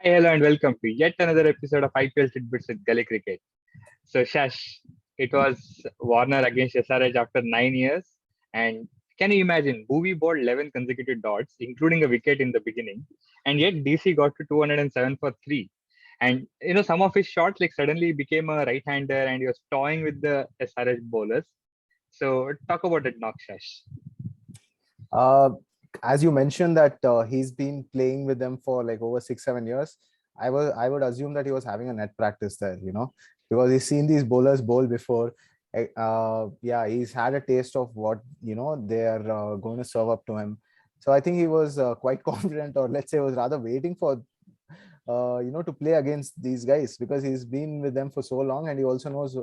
Hi, hello, and welcome to yet another episode of IPL Titbits with Gully Cricket. So, Shash, it was Warner against SRH after 9 years. And can you imagine? Bhuvi bowled 11 consecutive dots, including a wicket in the beginning. And yet, DC got to 207 for 3. And, some of his shots suddenly became a right hander and he was toying with the SRH bowlers. So, talk about it, Shash. Uh, as you mentioned that he's been playing with them for like over 6-7 years, I would assume that he was having a net practice there, because he's seen these bowlers bowl before. Yeah, he's had a taste of what they are going to serve up to him. So I think he was quite confident, or let's say was rather waiting for to play against these guys, because he's been with them for so long, and he also knows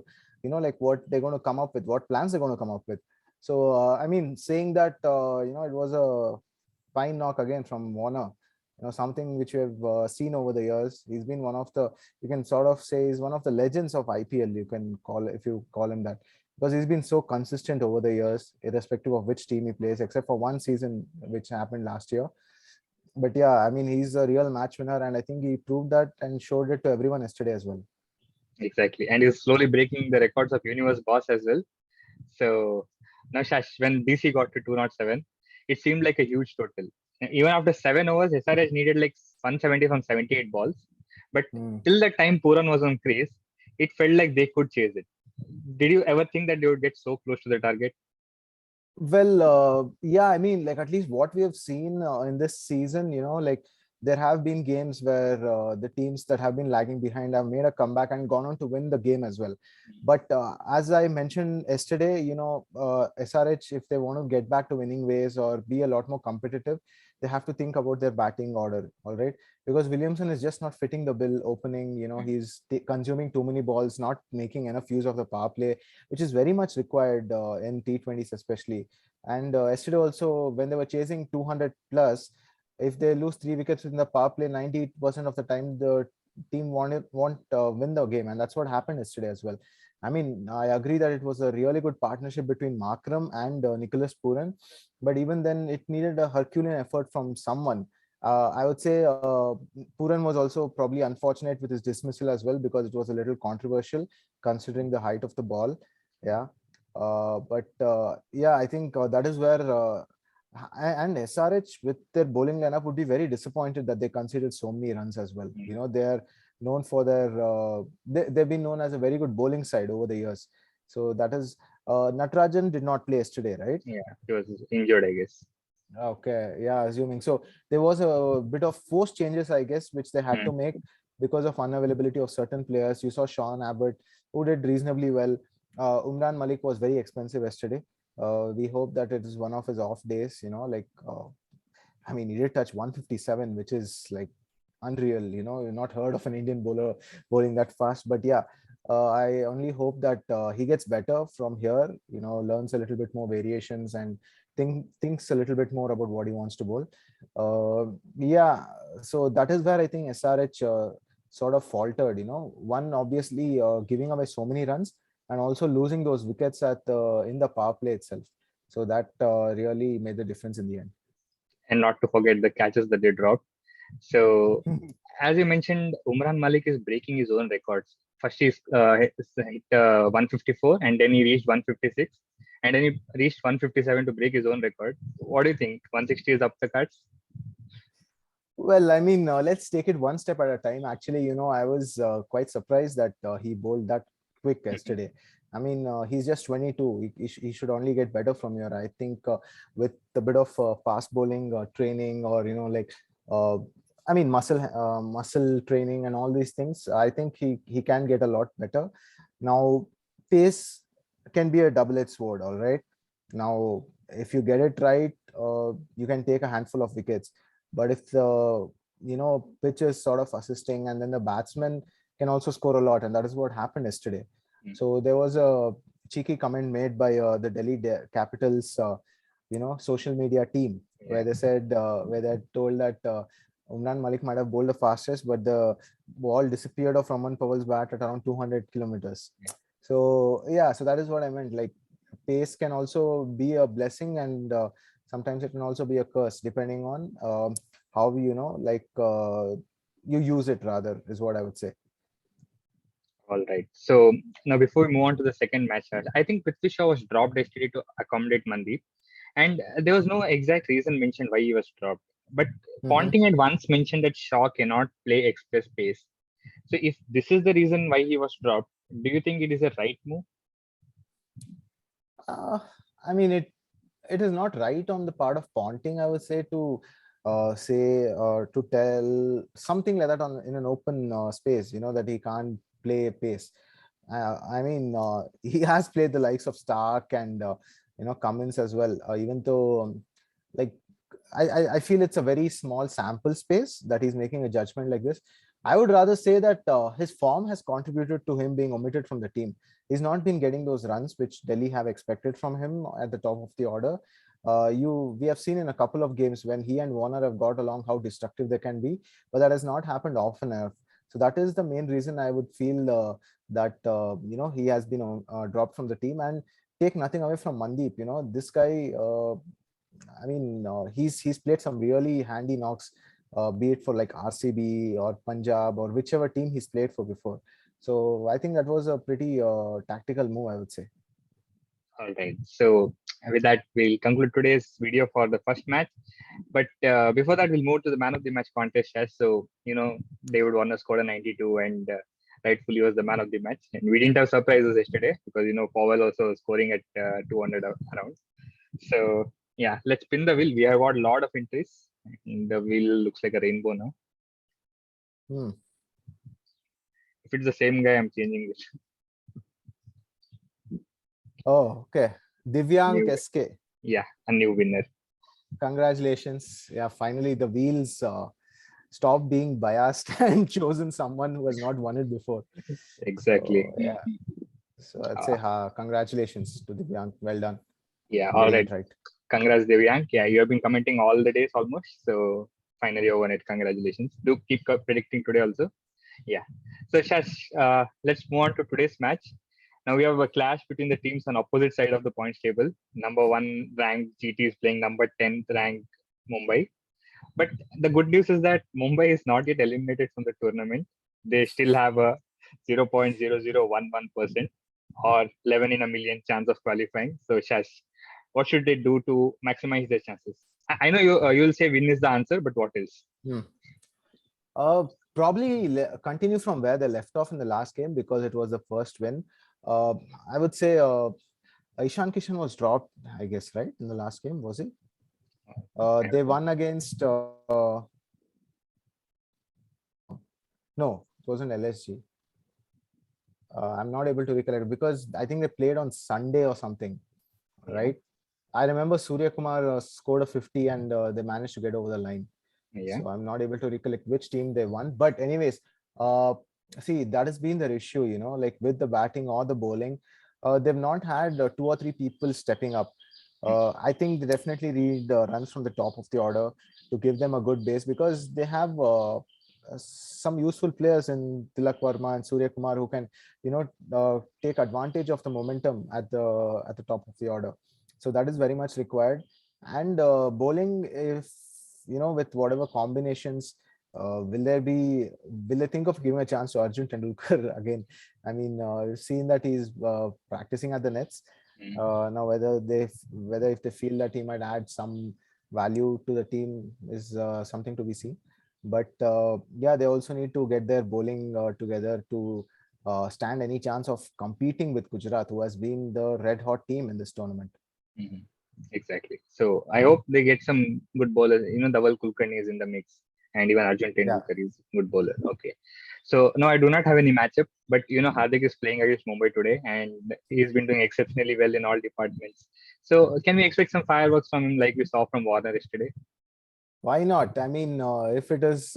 like what they're going to come up with, what plans they're going to come up with. So I mean, saying that it was a fine knock again from Warner, something which we have seen over the years. He's been one of the, you can sort of say, he's one of the legends of IPL, you can call, if you call him that, because he's been so consistent over the years, irrespective of which team he plays, except for one season which happened last year. But yeah, I mean, he's a real match winner, and I think he proved that and showed it to everyone yesterday as well. Exactly. And he's slowly breaking the records of Universe Boss as well. So now, Shash, when DC got to 207, it seemed like a huge total. Even after 7 overs, SRH needed 170 from 78 balls. But Hmm. till the time Puran was on crease, it felt like they could chase it. Did you ever think that they would get so close to the target? Well, yeah, I mean, like at least what we have seen in this season, like there have been games where the teams that have been lagging behind have made a comeback and gone on to win the game as well. But as I mentioned yesterday, SRH, if they want to get back to winning ways or be a lot more competitive, they have to think about their batting order, all right? Because Williamson is just not fitting the bill opening. He's consuming too many balls, not making enough use of the power play, which is very much required in T20s especially. And yesterday also, when they were chasing 200 plus, if they lose 3 wickets in the power play, 90% of the time the team won't win the game, and that's what happened yesterday as well. I mean, I agree that it was a really good partnership between Markram and Nicholas Puran, but even then, it needed a Herculean effort from someone. I would say Puran was also probably unfortunate with his dismissal as well, because it was a little controversial considering the height of the ball. Yeah. But yeah, I think that is where and SRH with their bowling lineup would be very disappointed that they conceded so many runs as well. They are known for their they've been known as a very good bowling side over the years. So that is Natarajan did not play yesterday, right? Yeah, he was injured, I guess. Okay, yeah, assuming so. There was a bit of forced changes, I guess, which they had Hmm. to make because of unavailability of certain players. You saw Sean Abbott, who did reasonably well. Umran Malik was very expensive yesterday. We hope that it is one of his off days. I mean, he did touch 157, which is like unreal. You're not heard of an Indian bowler bowling that fast. But yeah, I only hope that he gets better from here. Learns a little bit more variations and thinks a little bit more about what he wants to bowl. Yeah, so that is where I think SRH sort of faltered. One, obviously giving away so many runs, and also losing those wickets at in the power play itself. So that really made the difference in the end. And not to forget the catches that they dropped. So, as you mentioned, Umran Malik is breaking his own records. First, he's hit 154, and then he reached 156, and then he reached 157 to break his own record. What do you think? 160 is up the cards? Well, I mean, let's take it one step at a time. Actually, I was quite surprised that he bowled that quick yesterday. I mean, he's just 22. He should only get better from here. I think with a bit of fast bowling training, or uh, I mean, muscle training and all these things, I think he can get a lot better. Now, pace can be a double-edged sword. All right. Now, if you get it right, you can take a handful of wickets, but if the pitch is sort of assisting, and then the batsman can also score a lot, and that is what happened yesterday. Mm. So there was a cheeky comment made by the Delhi Capitals social media team, Yeah. where they said where they told that Umran Malik might have bowled the fastest, but the ball disappeared off Raman Powell's bat at around 200 kilometers. So yeah, so that is what I meant. Like, pace can also be a blessing, and sometimes it can also be a curse, depending on how you use it rather, is what I would say. All right. So now before we move on to the second match, I think Prithvi Shaw was dropped yesterday to accommodate Mandeep, and there was no exact reason mentioned why he was dropped. But Mhm. Ponting had once mentioned that Shaw cannot play express pace. So if this is the reason why he was dropped, do you think it is a right move? Uh, I mean, it is not right on the part of Ponting, I would say, to say to tell something like that on in an open space, that he can't play pace. I mean, he has played the likes of Stark and Cummins as well. Even though, like, I feel it's a very small sample space that he's making a judgment like this. I would rather say that his form has contributed to him being omitted from the team. He's not been getting those runs which Delhi have expected from him at the top of the order. We have seen in a couple of games when he and Warner have got along how destructive they can be, but that has not happened often enough. So that is the main reason I would feel that he has been dropped from the team. And take nothing away from Mandeep. This guy. He's played some really handy knocks, be it for like RCB or Punjab or whichever team he's played for before. So I think that was a pretty tactical move, I would say. All right. So with that, we'll conclude today's video for the first match. But before that, we'll move to the man of the match contest. As so, David Warner scored a 92 and rightfully was the man of the match. And we didn't have surprises yesterday because Powell also scoring at 200 around. So yeah, let's spin the wheel. We have got a lot of entries. The wheel looks like a rainbow now. Hmm. If it's the same guy, I'm changing it. Oh, okay. Divyank New, SK. yeah, a new winner. Congratulations. Yeah, finally the wheels stopped being biased and chosen someone who has not won it before. Exactly. So yeah. So I'd say congratulations to Divyank. Well done. Yeah. All Getting right. it right. Congrats, Devyank. Yeah, you have been commenting all the days almost. So finally you won it. Congratulations. Do keep predicting today also. Yeah. So Shash, let's move on to today's match. Now we have a clash between the teams on opposite side of the points table. Number one ranked GT is playing number 10th ranked Mumbai. But the good news is that Mumbai is not yet eliminated from the tournament. They still have a 0.0011% or 11 in a million chance of qualifying. So Shash, what should they do to maximize their chances? I know you'll say win is the answer, but what else? Hmm. Probably continue from where they left off in the last game because it was the first win. I would say Ishan Kishan was dropped, I guess, right? In the last game, was he? They won against, no, it wasn't LSG. I'm not able to recollect because I think they played on Sunday or something, Yeah. right? I remember Surya Kumar scored a 50 and they managed to get over the line. Yeah. So I'm not able to recollect which team they won. But anyways, uh, see, that has been the issue, like with the batting or the bowling, they've not had two or three people stepping up. I think they definitely need runs from the top of the order to give them a good base because they have some useful players in Tilak Verma and Surya Kumar who can, take advantage of the momentum at the top of the order. So that is very much required. And bowling, if with whatever combinations, will they think of giving a chance to Arjun Tendulkar again? I mean, we've seen that he's practicing at the nets. Now, whether if they feel that he might add some value to the team is something to be seen. But yeah, they also need to get their bowling together to stand any chance of competing with Gujarat, who has been the red hot team in this tournament. Mm-hmm. Exactly. So I hope they get some good bowlers. Dhaval Kulkarni is in the mix, and even Arjun Yeah. Tendulkar is good bowler. Okay. So no, I do not have any matchup, but Hardik is playing against Mumbai today, and he's been doing exceptionally well in all departments. So can we expect some fireworks from him, like we saw from Warner yesterday? Why not? I mean, if it is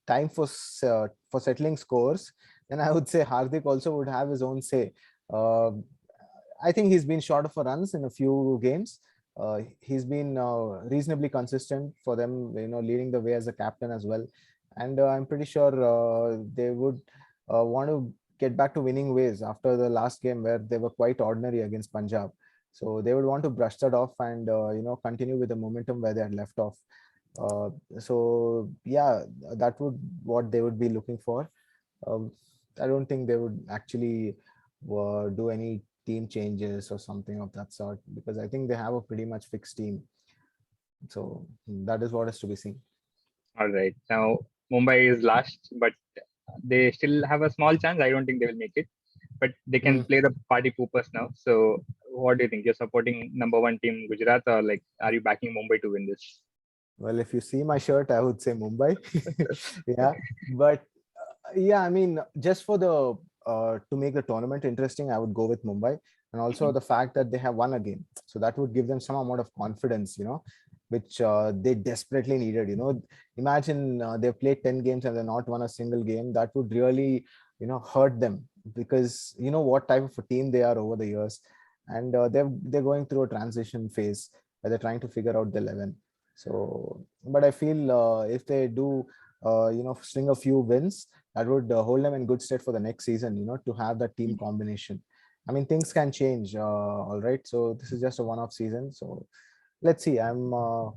time for settling scores, then I would say Hardik also would have his own say. Uh, I think he's been short of a runs in a few games. He's been reasonably consistent for them, leading the way as a captain as well. And I'm pretty sure they would want to get back to winning ways after the last game where they were quite ordinary against Punjab. So they would want to brush that off and continue with the momentum where they had left off. So yeah, that would what they would be looking for. Um, I don't think they would actually do any team changes or something of that sort, because I think they have a pretty much fixed team. So that is what is to be seen. All right. Now Mumbai is last, but they still have a small chance. I don't think they will make it, but they can Mm. play the party poopers now. So, what do you think? You're supporting number one team Gujarat, or like, are you backing Mumbai to win this? Well, if you see my shirt, I would say Mumbai. Yeah, but yeah, I mean, just for the to make the tournament interesting, I would go with Mumbai, and also Mhm. the fact that they have won a game, so that would give them some amount of confidence, which they desperately needed. Imagine they've played 10 games and they're not won a single game. That would really, hurt them, because you know what type of a team they are over the years, and they're going through a transition phase where they're trying to figure out the 11. So, but I feel if they do, string a few wins, that would hold them in good stead for the next season, to have that team combination. I mean, things can change, all right. So this is just a one-off season. So let's see. I'm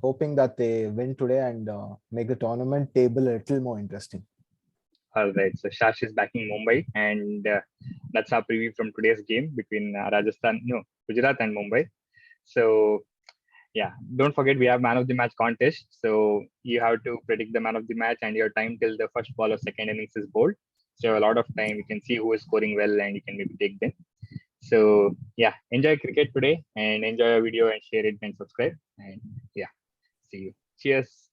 hoping that they win today and make the tournament table a little more interesting. All right. So Shash is backing Mumbai, and that's our preview from today's game between Gujarat and Mumbai. So yeah, don't forget we have man of the match contest. So you have to predict the man of the match, and your time till the first ball of second innings is bold. So you have a lot of time. You can see who is scoring well, and you can maybe take them. So yeah, enjoy cricket today, and enjoy our video and share it and subscribe. And yeah, see you. Cheers.